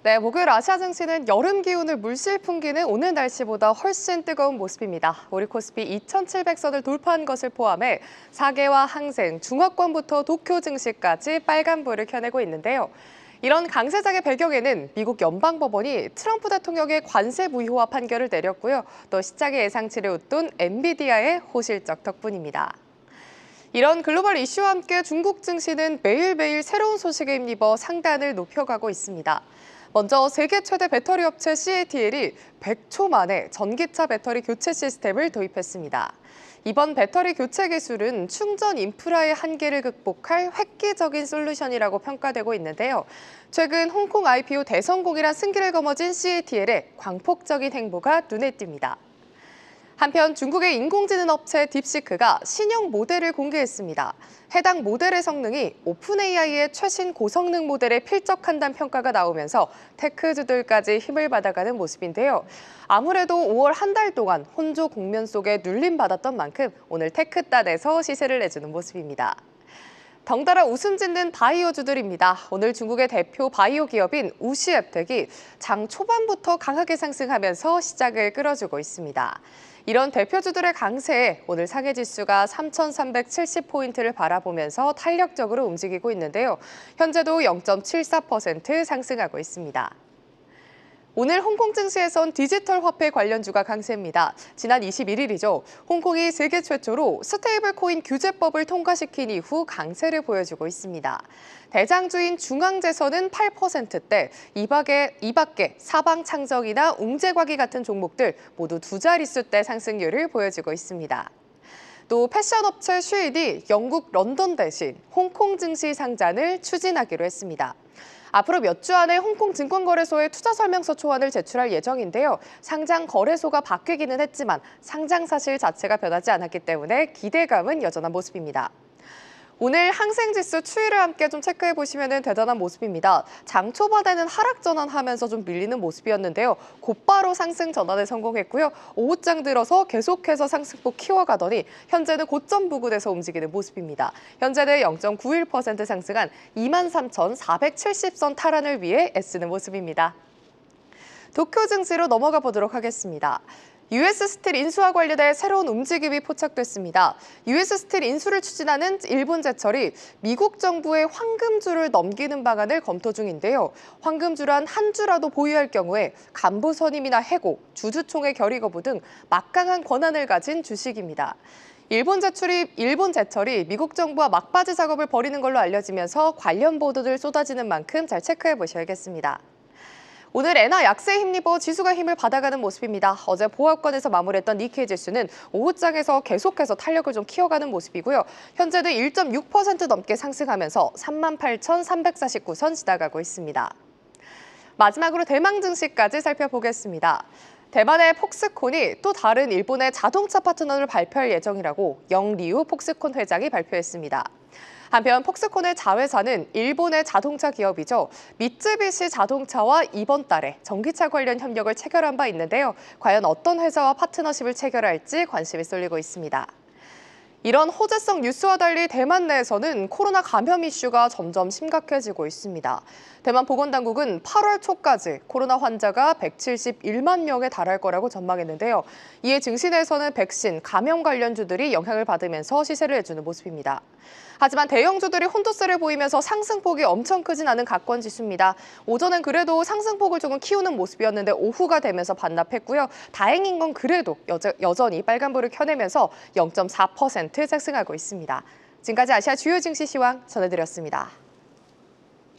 네, 목요일 아시아 증시는 여름 기운을 물씬 풍기는 오늘 날씨보다 훨씬 뜨거운 모습입니다. 우리 코스피 2,700선을 돌파한 것을 포함해 사계와 항생, 중화권부터 도쿄 증시까지 빨간불을 켜내고 있는데요. 이런 강세장의 배경에는 미국 연방법원이 트럼프 대통령의 관세 무효화 판결을 내렸고요. 또 시장의 예상치를 웃돈 엔비디아의 호실적 덕분입니다. 이런 글로벌 이슈와 함께 중국 증시는 매일매일 새로운 소식에 힘입어 상단을 높여가고 있습니다. 먼저 세계 최대 배터리 업체 CATL이 100초 만에 전기차 배터리 교체 시스템을 도입했습니다. 이번 배터리 교체 기술은 충전 인프라의 한계를 극복할 획기적인 솔루션이라고 평가되고 있는데요. 최근 홍콩 IPO 대성공이란 승기를 거머쥔 CATL의 광폭적인 행보가 눈에 띕니다. 한편 중국의 인공지능 업체 딥시크가 신형 모델을 공개했습니다. 해당 모델의 성능이 오픈 AI의 최신 고성능 모델에 필적한다는 평가가 나오면서 테크주들까지 힘을 받아가는 모습인데요. 아무래도 5월 한 달 동안 혼조 국면 속에 눌림받았던 만큼 오늘 테크단에서 시세를 내주는 모습입니다. 덩달아 웃음 짓는 바이오주들입니다. 오늘 중국의 대표 바이오 기업인 우시앱텍이 장 초반부터 강하게 상승하면서 시장을 끌어주고 있습니다. 이런 대표주들의 강세에 오늘 상해지수가 3,370포인트를 바라보면서 탄력적으로 움직이고 있는데요. 현재도 0.74% 상승하고 있습니다. 오늘 홍콩 증시에선 디지털 화폐 관련주가 강세입니다. 지난 21일이죠. 홍콩이 세계 최초로 스테이블 코인 규제법을 통과시킨 이후 강세를 보여주고 있습니다. 대장주인 중앙재선은 8%대, 이 밖에 사방창정이나 웅재과기 같은 종목들 모두 두 자릿수대 상승률을 보여주고 있습니다. 또 패션 업체 쉐인이 영국 런던 대신 홍콩 증시 상장을 추진하기로 했습니다. 앞으로 몇 주 안에 홍콩 증권거래소에 투자설명서 초안을 제출할 예정인데요. 상장 거래소가 바뀌기는 했지만 상장 사실 자체가 변하지 않았기 때문에 기대감은 여전한 모습입니다. 오늘 항생지수 추이를 함께 좀 체크해 보시면 대단한 모습입니다. 장 초반에는 하락 전환하면서 좀 밀리는 모습이었는데요. 곧바로 상승 전환에 성공했고요. 오후장 들어서 계속해서 상승폭 키워가더니 현재는 고점 부근에서 움직이는 모습입니다. 현재는 0.91% 상승한 23,470선 탈환을 위해 애쓰는 모습입니다. 도쿄 증시로 넘어가 보도록 하겠습니다. US 스틸 인수와 관련해 새로운 움직임이 포착됐습니다. US 스틸 인수를 추진하는 일본제철이 미국 정부에 황금주를 넘기는 방안을 검토 중인데요. 황금주란 한 주라도 보유할 경우에 간부 선임이나 해고, 주주총회 결의 거부 등 막강한 권한을 가진 주식입니다. 일본 제철이 미국 정부와 막바지 작업을 벌이는 걸로 알려지면서 관련 보도들 쏟아지는 만큼 잘 체크해 보셔야겠습니다. 오늘 엔화 약세에 힘입어 지수가 힘을 받아가는 모습입니다. 어제 보합권에서 마무리했던 니케이 지수는 오후장에서 계속해서 탄력을 좀 키워가는 모습이고요. 현재도 1.6% 넘게 상승하면서 38,349선 지나가고 있습니다. 마지막으로 대만 증시까지 살펴보겠습니다. 대만의 폭스콘이 또 다른 일본의 자동차 파트너를 발표할 예정이라고 영리우 폭스콘 회장이 발표했습니다. 한편 폭스콘의 자회사는 일본의 자동차 기업이죠. 미쯔비시 자동차와 이번 달에 전기차 관련 협력을 체결한 바 있는데요. 과연 어떤 회사와 파트너십을 체결할지 관심이 쏠리고 있습니다. 이런 호재성 뉴스와 달리 대만 내에서는 코로나 감염 이슈가 점점 심각해지고 있습니다. 대만 보건당국은 8월 초까지 코로나 환자가 171만 명에 달할 거라고 전망했는데요. 이에 증시 내에서는 백신, 감염 관련주들이 영향을 받으면서 시세를 내주는 모습입니다. 하지만 대형주들이 혼조세를 보이면서 상승폭이 엄청 크진 않은 가권 지수입니다. 오전엔 그래도 상승폭을 조금 키우는 모습이었는데 오후가 되면서 반납했고요. 다행인 건 그래도 여전히 빨간불을 켜내면서 0.4% 상승하고 있습니다. 지금까지 아시아 주요 증시 시황 전해드렸습니다.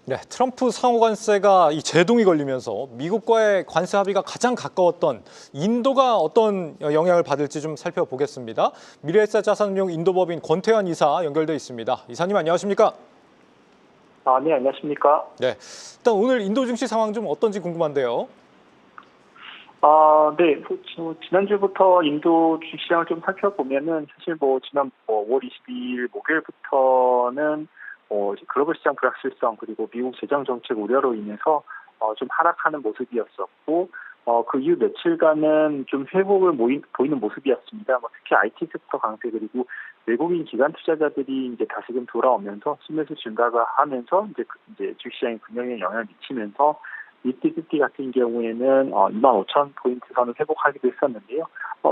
네, 트럼프 상호관세가 이 제동이 걸리면서 미국과의 관세 합의가 가장 가까웠던 인도가 어떤 영향을 받을지 좀 살펴보겠습니다. 미래에셋 자산운용 인도법인 권태환 이사 연결돼 있습니다. 이사님 안녕하십니까? 네, 안녕하십니까? 네, 일단 오늘 인도 증시 상황 좀 어떤지 궁금한데요. 네, 지난주부터 인도 주시장을 좀 살펴보면은 사실 지난 5월 22일 목요일부터는 글로벌 시장 불확실성 그리고 미국 재정 정책 우려로 인해서 좀 하락하는 모습이었었고 그 이후 며칠간은 좀 회복을 보이는 모습이었습니다. 특히 IT 섹터 강세 그리고 외국인 기관 투자자들이 이제 다시금 돌아오면서 순매수 증가가 하면서 이제 주식시장에 긍정적인 영향을 미치면서 니프티 같은 경우에는 25,000포인트 선을 회복하기도 했었는데요.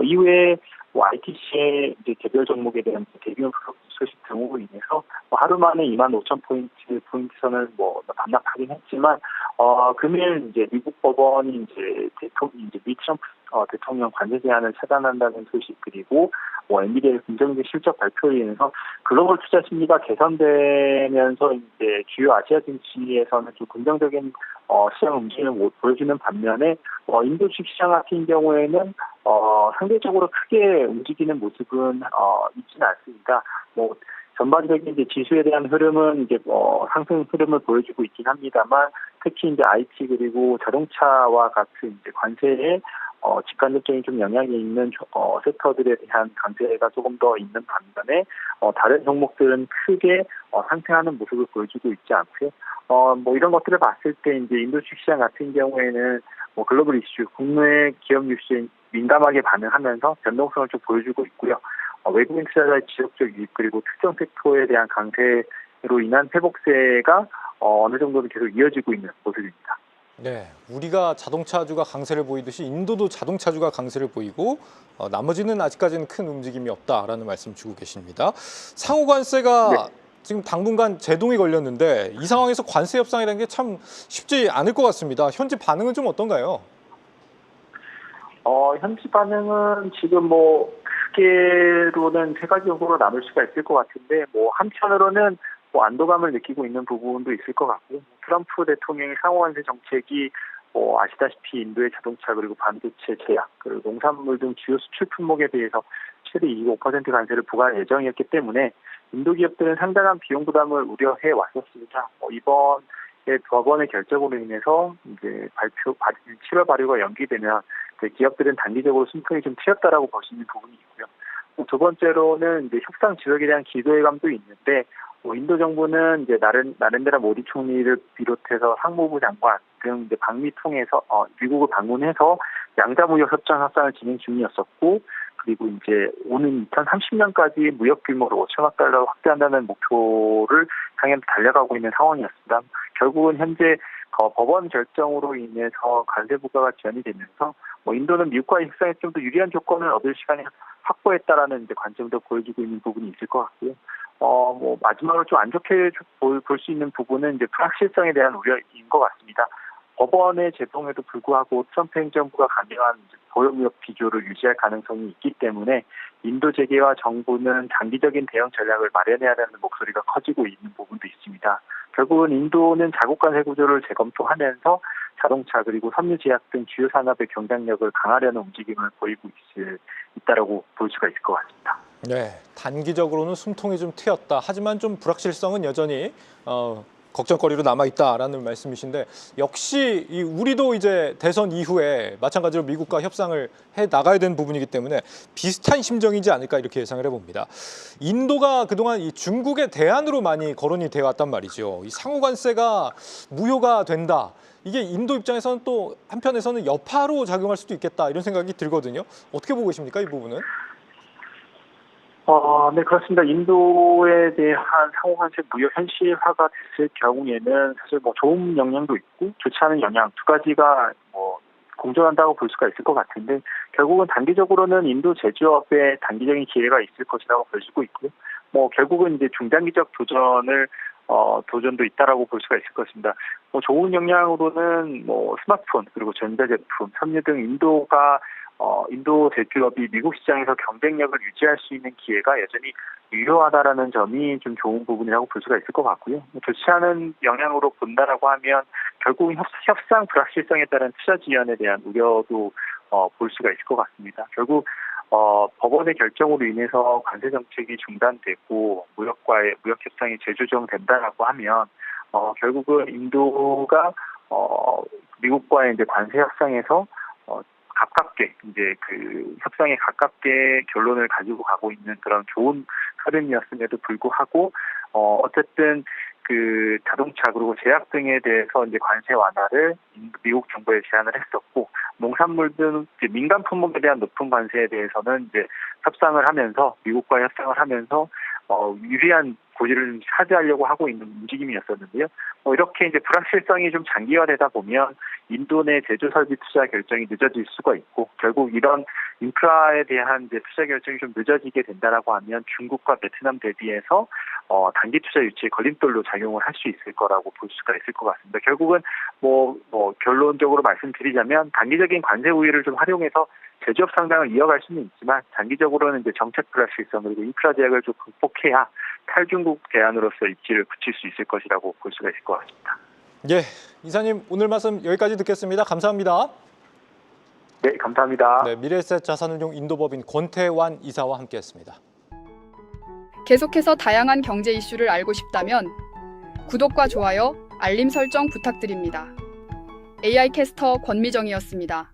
이후에 ITC의 이제 개별 종목에 대한 대규모 소식 등으로 인해서 하루 만에 25,000포인트 선을 반납하긴 했지만 금일 이제 미국 법원이 이제 미 트럼프 대통령 관세 제한을 차단한다는 소식, 그리고 엔비디아의 긍정적 실적 발표로 인해서 글로벌 투자 심리가 개선되면서 이제 주요 아시아 증시에서는 좀 긍정적인 시장 움직임을 보여주는 반면에 인도 주식시장 같은 경우에는 상대적으로 크게 움직이는 모습은 있지는 않습니다. 전반적인 이제 지수에 대한 흐름은 이제 상승 흐름을 보여주고 있긴 합니다만, 특히 이제 IT 그리고 자동차와 같은 이제 관세에 직간접적인 좀 영향이 있는 섹터들에 대한 강세가 조금 더 있는 반면에 다른 종목들은 크게 상승하는 모습을 보여주고 있지 않고요. 이런 것들을 봤을 때 이제 인도 주식시장 같은 경우에는 글로벌 이슈, 국내 기업 뉴스에 민감하게 반응하면서 변동성을 좀 보여주고 있고요. 외국인 투자자의 지속적 유입 그리고 특정 섹터에 대한 강세로 인한 회복세가 어느 정도는 계속 이어지고 있는 모습입니다. 네, 우리가 자동차주가 강세를 보이듯이 인도도 자동차주가 강세를 보이고 나머지는 아직까지는 큰 움직임이 없다라는 말씀 주고 계십니다. 상호 관세가 네. 지금 당분간 제동이 걸렸는데 이 상황에서 관세 협상이라는 게 참 쉽지 않을 것 같습니다. 현지 반응은 좀 어떤가요? 현지 반응은 지금 크게로는 세 가지 정도로 나눌 수가 있을 것 같은데, 한편으로는 안도감을 느끼고 있는 부분도 있을 것 같고요. 트럼프 대통령의 상호관세 정책이 아시다시피 인도의 자동차 그리고 반도체, 제약 그리고 농산물 등 주요 수출 품목에 대해서 최대 25% 관세를 부과할 예정이었기 때문에 인도 기업들은 상당한 비용 부담을 우려해 왔었습니다. 이번 법원의 결정으로 인해서 이제 7월 발효가 연기되면 기업들은 단기적으로 숨통이 좀 트였다라고 볼 수 있는 부분이 있고요. 두 번째로는 이제 협상 지속에 대한 기대감도 있는데, 인도 정부는 이제 나렌드라 모디 총리를 비롯해서 상무부 장관 등 이제 방미 통해서 미국을 방문해서 양자무역 협상을 진행 중이었었고, 그리고 이제 오는 2030년까지 무역 규모를 5천억 달러로 확대한다는 목표를 향해 달려가고 있는 상황이었습니다. 결국은 현재 법원 결정으로 인해서 관세 부과가 지연이 되면서 인도는 미국과의 협상에 좀 더 유리한 조건을 얻을 시간을 확보했다라는 이제 관점도 보여주고 있는 부분이 있을 것 같고요. 마지막으로 좀 안 좋게 볼 수 있는 부분은 이제 불확실성에 대한 우려인 것 같습니다. 법원의 제동에도 불구하고 트럼프 행정부가 강경한 보호무역 비조를 유지할 가능성이 있기 때문에 인도 재계와 정부는 장기적인 대응 전략을 마련해야 하는 목소리가 커지고 있는 부분도 있습니다. 결국은 인도는 자국 간세 구조를 재검토하면서 자동차 그리고 섬유 제약 등 주요 산업의 경쟁력을 강화하려는 움직임을 보이고 있다라고 볼 수가 있을 것 같습니다. 네, 단기적으로는 숨통이 좀 트였다. 하지만 좀 불확실성은 여전히 걱정거리로 남아있다라는 말씀이신데, 역시 우리도 이제 대선 이후에 마찬가지로 미국과 협상을 해 나가야 되는 부분이기 때문에 비슷한 심정이지 않을까 이렇게 예상을 해봅니다. 인도가 그동안 이 중국의 대안으로 많이 거론이 되어 왔단 말이죠. 이 상호 관세가 무효가 된다. 이게 인도 입장에서는 또 한편에서는 여파로 작용할 수도 있겠다 이런 생각이 들거든요. 어떻게 보고 계십니까, 이 부분은? 네, 그렇습니다. 인도에 대한 상호관세 무효 현실화가 됐을 경우에는 사실 좋은 영향도 있고 좋지 않은 영향 두 가지가 공존한다고 볼 수가 있을 것 같은데, 결국은 단기적으로는 인도 제조업에 단기적인 기회가 있을 것이라고 보여지고 있고요. 결국은 이제 중장기적 도전도 있다라고 볼 수가 있을 것입니다. 좋은 영향으로는 스마트폰 그리고 전자제품, 섬유 등 인도 제조업이 미국 시장에서 경쟁력을 유지할 수 있는 기회가 여전히 유효하다라는 점이 좀 좋은 부분이라고 볼 수가 있을 것 같고요. 좋지 않은 영향으로 본다라고 하면 결국은 협상 불확실성에 따른 투자 지연에 대한 우려도 볼 수가 있을 것 같습니다. 결국 법원의 결정으로 인해서 관세 정책이 중단되고 무역 협상이 재조정된다라고 하면 결국은 인도가 미국과의 이제 관세 협상에서 가깝게 이제 그 협상에 가깝게 결론을 가지고 가고 있는 그런 좋은 흐름이었음에도 불구하고 어쨌든 그 자동차 그리고 제약 등에 대해서 이제 관세 완화를 미국 정부에 제안을 했었고, 농산물 등 이제 민간 품목에 대한 높은 관세에 대해서는 이제 협상을 하면서 미국과 협상을 하면서 유리한 고지를 차지하려고 하고 있는 움직임이었었는데요. 이렇게 이제 불확실성이 좀 장기화되다 보면 인도 내 제조 설비 투자 결정이 늦어질 수가 있고 결국 이런 인프라에 대한 이제 투자 결정이 좀 늦어지게 된다라고 하면 중국과 베트남 대비해서 단기 투자 유치의 걸림돌로 작용을 할 수 있을 거라고 볼 수가 있을 것 같습니다. 결국은 결론적으로 말씀드리자면 단기적인 관세 우위를 좀 활용해서 제조업 상당을 이어갈 수는 있지만 장기적으로는 이제 정책 불확실성 그리고 인프라 제약을 좀 극복해야 탈중국 대안으로서 입지를 굳힐 수 있을 것이라고 볼 수가 있을 것 같습니다. 예, 이사님 오늘 말씀 여기까지 듣겠습니다. 감사합니다. 네, 감사합니다. 네, 미래에셋 자산운용 인도법인 권태환 이사와 함께했습니다. 계속해서 다양한 경제 이슈를 알고 싶다면 구독과 좋아요, 알림 설정 부탁드립니다. AI 캐스터 권미정이었습니다.